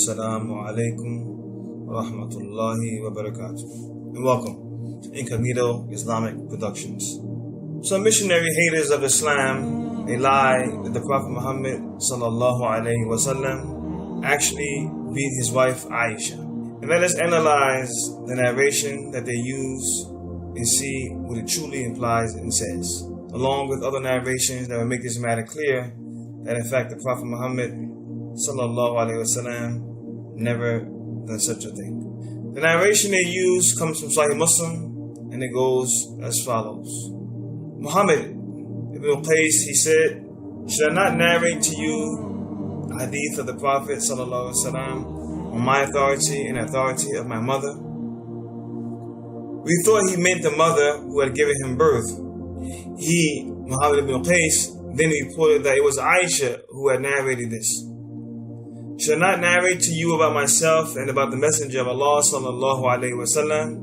Assalamu alaikum wa rahmatullahi wa barakatuh. And welcome to Incognito Islamic Productions. Some missionary haters of Islam, they lie that the Prophet Muhammad sallallahu alaihi wasallam actually beat his wife Aisha. And let us analyze the narration that they use and see what it truly implies and says, along with other narrations that will make this matter clear that in fact the Prophet Muhammad sallallahu alaihi wasallam never done such a thing. The narration they use comes from Sahih Muslim, and it goes as follows. Muhammad ibn Qais, he said, "Should I not narrate to you the hadith of the Prophet sallallahu alaihi wasallam on my authority and authority of my mother?" We thought he meant the mother who had given him birth. He, Muhammad ibn Qais, then reported that it was Aisha who had narrated this. "Shall I not narrate to you about myself and about the Messenger of Allah sallallahu alaihi wasallam?"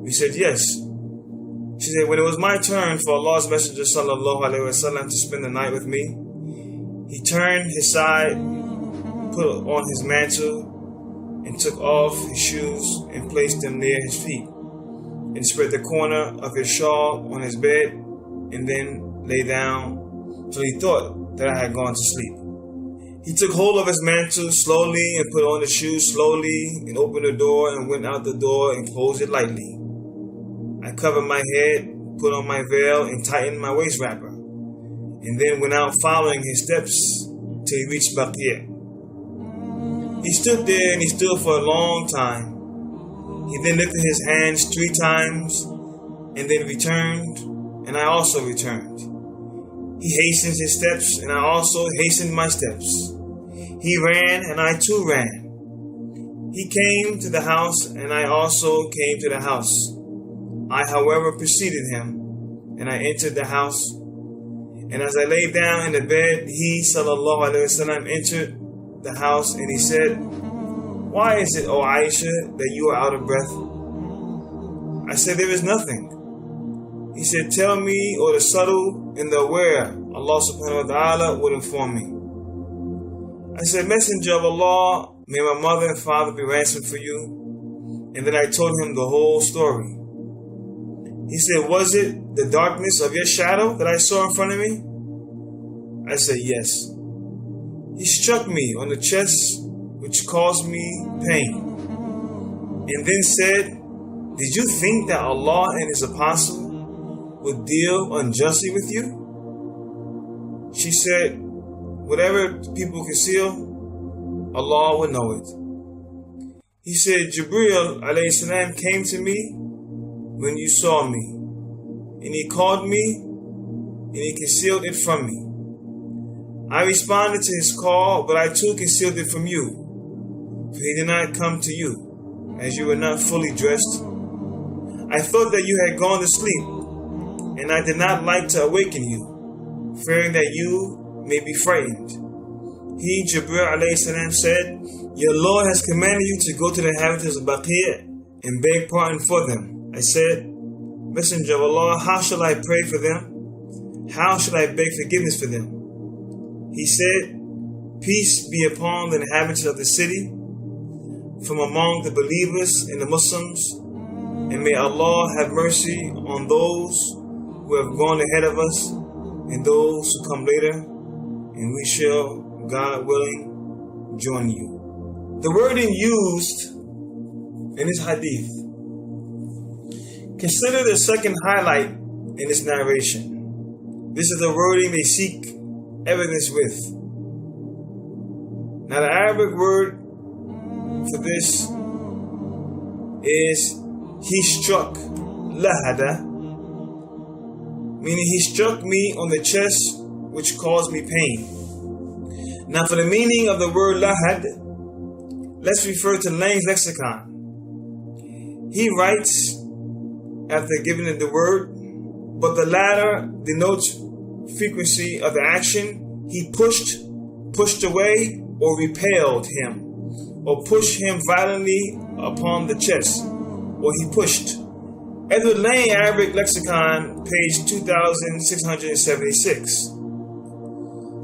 We said, "Yes." She said, "When it was my turn for Allah's Messenger sallallahu alaihi wasallam to spend the night with me, he turned his side, put on his mantle, and took off his shoes and placed them near his feet, and spread the corner of his shawl on his bed, and then lay down till he thought that I had gone to sleep. He took hold of his mantle slowly and put on the shoes slowly and opened the door and went out the door and closed it lightly. I covered my head, put on my veil and tightened my waist wrapper, and then went out following his steps till he reached Baqiyah. He stood there and he stood for a long time. He then lifted his hands 3 times and then returned, and I also returned. He hastened his steps, and I also hastened my steps. He ran, and I too ran. He came to the house, and I also came to the house. I, however, preceded him, and I entered the house. And as I lay down in the bed, he, sallallahu alaihi wasallam, entered the house, and he said, "Why is it, O Aisha, that you are out of breath?" I said, "There is nothing." He said, "Tell me, or the subtle and the aware, Allah subhanahu wa ta'ala would inform me." I said, "Messenger of Allah, may my mother and father be ransomed for you." And then I told him the whole story. He said, "Was it the darkness of your shadow that I saw in front of me?" I said, "Yes." He struck me on the chest, which caused me pain, and then said, "Did you think that Allah and His Apostle would deal unjustly with you?" She said, "Whatever people conceal, Allah will know it." He said, "Jibreel alayhi salam came to me when you saw me, and he called me, and he concealed it from me. I responded to his call, but I too concealed it from you, for he did not come to you, as you were not fully dressed. I thought that you had gone to sleep, and I did not like to awaken you, fearing that you may be frightened." He, Jibreel alayhi salam, said, "Your Lord has commanded you to go to the inhabitants of Baqiyah and beg pardon for them." I said, "Messenger of Allah, how shall I pray for them? How shall I beg forgiveness for them?" He said, "Peace be upon the inhabitants of the city from among the believers and the Muslims, and may Allah have mercy on those who have gone ahead of us and those who come later, and we shall, God willing, join you." The wording used in this hadith. Consider the second highlight in this narration. This is the wording they seek evidence with. Now the Arabic word for this is he struck, lahada, meaning he struck me on the chest, which caused me pain. Now for the meaning of the word lahad, let's refer to Lang's lexicon. He writes, after giving it the word, but the latter denotes frequency of the action. He pushed away, or repelled him, or pushed him violently upon the chest, or he pushed. Edward Lang, Arabic Lexicon, page 2676.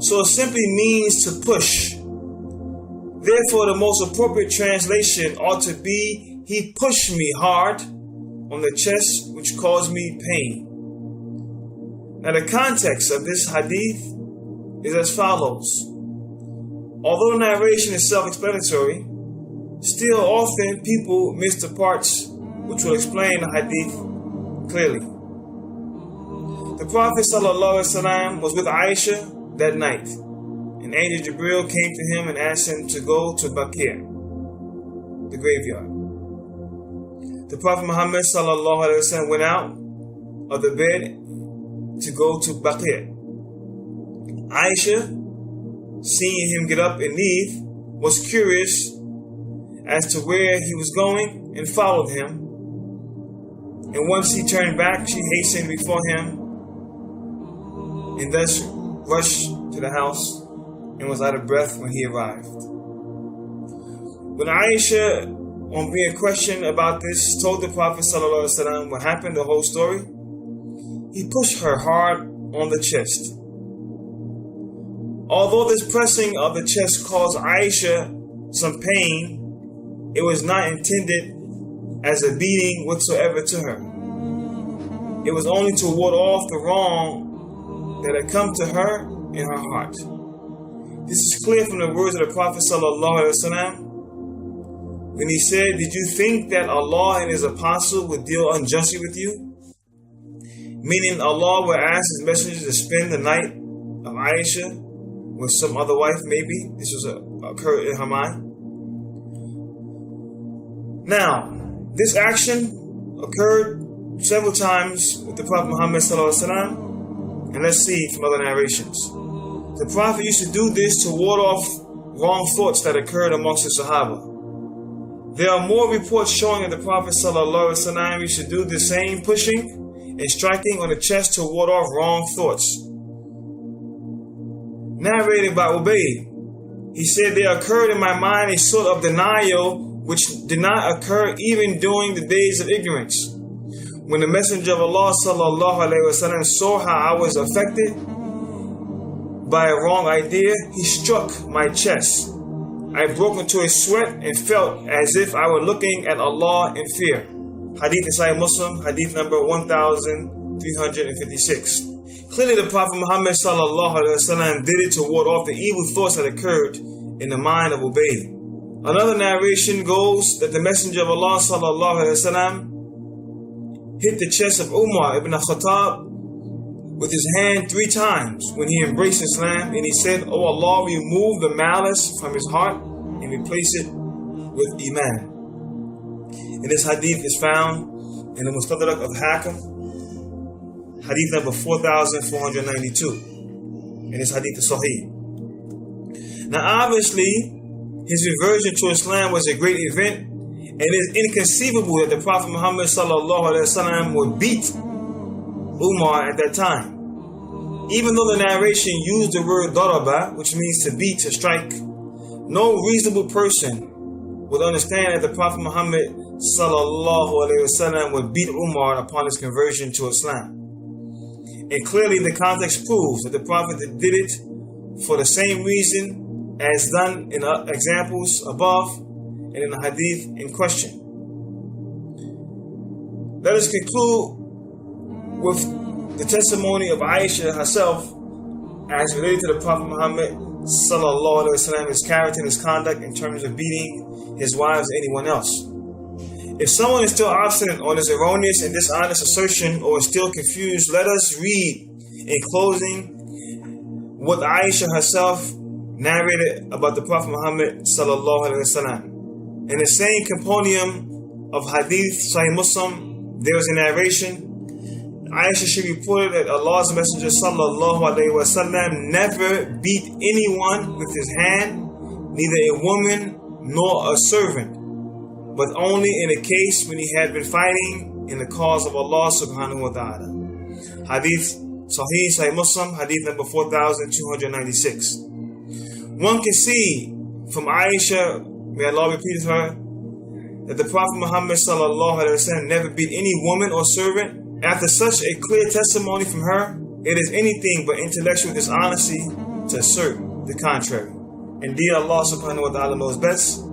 So it simply means to push. Therefore, the most appropriate translation ought to be, he pushed me hard on the chest, which caused me pain. Now, the context of this hadith is as follows. Although the narration is self-explanatory, still often people miss the parts which will explain the hadith clearly. The Prophet ﷺ was with Aisha that night, and Angel Jibril came to him and asked him to go to Baqi', the graveyard. The Prophet Muhammad ﷺ went out of the bed to go to Baqi'. Aisha, seeing him get up and leave, was curious as to where he was going and followed him. And once he turned back, she hastened before him and thus rushed to the house and was out of breath when he arrived. When Aisha, on being questioned about this, told the Prophet ﷺ what happened, the whole story, he pushed her hard on the chest. Although this pressing of the chest caused Aisha some pain, it was not intended as a beating whatsoever to her. It was only to ward off the wrong that had come to her in her heart. This is clear from the words of the Prophet ﷺ when he said, "Did you think that Allah and His Apostle would deal unjustly with you?" Meaning Allah would ask His messengers to spend the night of Aisha with some other wife, maybe. This was occurred in her mind. Now, this action occurred several times with the Prophet Muhammad ﷺ, and let's see from other narrations. The Prophet used to do this to ward off wrong thoughts that occurred amongst the Sahaba. There are more reports showing that the Prophet ﷺ used to do the same pushing and striking on the chest to ward off wrong thoughts. Narrated by Ubay, he said, "There occurred in my mind a sort of denial which did not occur even during the days of ignorance. When the Messenger of Allah ﷺ saw how I was affected by a wrong idea, he struck my chest. I broke into a sweat and felt as if I were looking at Allah in fear." Hadith in Sahih Muslim, hadith number 1356. Clearly the Prophet Muhammad ﷺ did it to ward off the evil thoughts that occurred in the mind of Ubay. Another narration goes that the Messenger of Allah ﷺ hit the chest of Umar ibn Khattab with his hand 3 times when he embraced Islam, and he said, "O Allah, remove the malice from his heart and replace it with Iman." And this hadith is found in the Mustadrak of Hakim, hadith number 4492. And this hadith is Sahih. Now obviously, his reversion to Islam was a great event, and it is inconceivable that the Prophet Muhammad ﷺ would beat Umar at that time. Even though the narration used the word daraba, which means to beat, to strike, no reasonable person would understand that the Prophet Muhammad ﷺ would beat Umar upon his conversion to Islam. And clearly the context proves that the Prophet did it for the same reason as done in examples above and in the hadith in question. Let us conclude with the testimony of Aisha herself as related to the Prophet Muhammad ﷺ, his character and his conduct in terms of beating his wives or anyone else. If someone is still obstinate on his erroneous and dishonest assertion or is still confused, let us read in closing what Aisha herself narrated about the Prophet Muhammad ﷺ. In the same compendium of Hadith Sahih Muslim, there is a narration. Aisha, she reported that Allah's Messenger ﷺ never beat anyone with his hand, neither a woman nor a servant, but only in a case when he had been fighting in the cause of Allah subhanahu wa ta'ala. Hadith Sahih Muslim, hadith number 4296. One can see from Aisha, may Allah be pleased with her, that the Prophet Muhammad ﷺ never beat any woman or servant. After such a clear testimony from her, it is anything but intellectual dishonesty to assert the contrary. Indeed, Allah subhanahu wa ta'ala knows best.